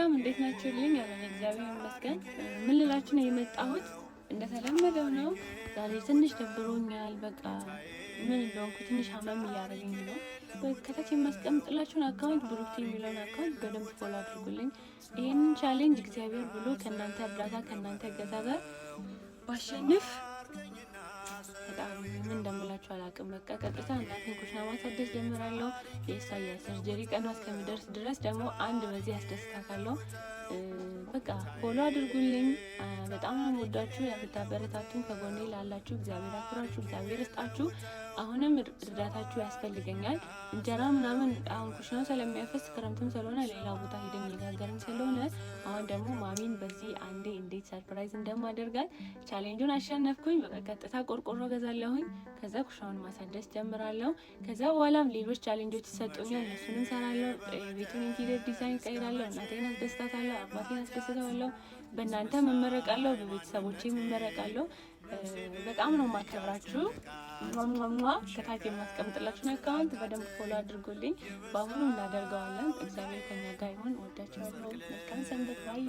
ሰላም እንዴት ናችሁልኝ? ያለን እግዚአብሔር ይመስገን። ምን ልላችሁ ነው የመጣሁት? እንደተለመደው ነው። ዛሬ ትንሽ ደብሮኛል። በቃ ምን እንደሆንኩ ትንሽ አመም እያደረገኝ ነው። ከታች የማስቀምጥላችሁን አካውንት ብሩክቲ የሚለውን አካውንት በደንብ ፎሎ አድርጉልኝ። ይህንን ቻሌንጅ እግዚአብሔር ብሎ ከእናንተ እርዳታ ከእናንተ እገዛ ጋር ባሸንፍ በጣም ምን እንደምላችሁ አላውቅም። በቃ ቀጥታ እናቴን ኩሽና ማሳደስ ጀምራለሁ። የኢሳያስ ሰርጀሪ ቀኗ እስከሚደርስ ድረስ ደግሞ አንድ በዚህ አስደስታታለሁ። በቃ ፎሎ አድርጉልኝ። በጣም ወዳችሁ የምታበረታቱኝ ከጎኔ ላላችሁ እግዚአብሔር አክብራችሁ እግዚአብሔር ይስጣችሁ። አሁንም እርዳታችሁ ያስፈልገኛል። እንጀራ ምናምን አሁን ኩሽናው ስለሚያፈስ ክረምትም ስለሆነ ሌላ ቦታ ሄደን እየጋገርን ስለሆነ አሁን ደግሞ ማሚን በዚህ አንዴ እንዴት ሰርፕራይዝ እንደማደርጋት ቻሌንጁን አሸነፍኩኝ። በቀጥታ ቆርቆሮ ገዛለሁኝ። ከዛ ኩሽናውን ማሳደስ ጀምራለሁ። ከዛ በኋላም ሌሎች ቻሌንጆች ይሰጡኛል፣ እነሱን እንሰራለሁ። ቤቱን ኢንቴሪየር ዲዛይን ቀይራለሁ። እናቴን አስደስታታለሁ፣ አባቴን አስደስታለሁ። በእናንተ መመረቃለሁ፣ በቤተሰቦቼ መመረቃለሁ። በጣም ነው ማከብራችሁ። ከታች የማስቀምጥላችሁን አካውንት በደንብ ፎሎ አድርጉልኝ። በአሁኑ እናደርገዋለን። እግዚአብሔር ከኛ ጋር ይሁን። ወዳችኋለሁ። መልካም ሰንበት። ባይ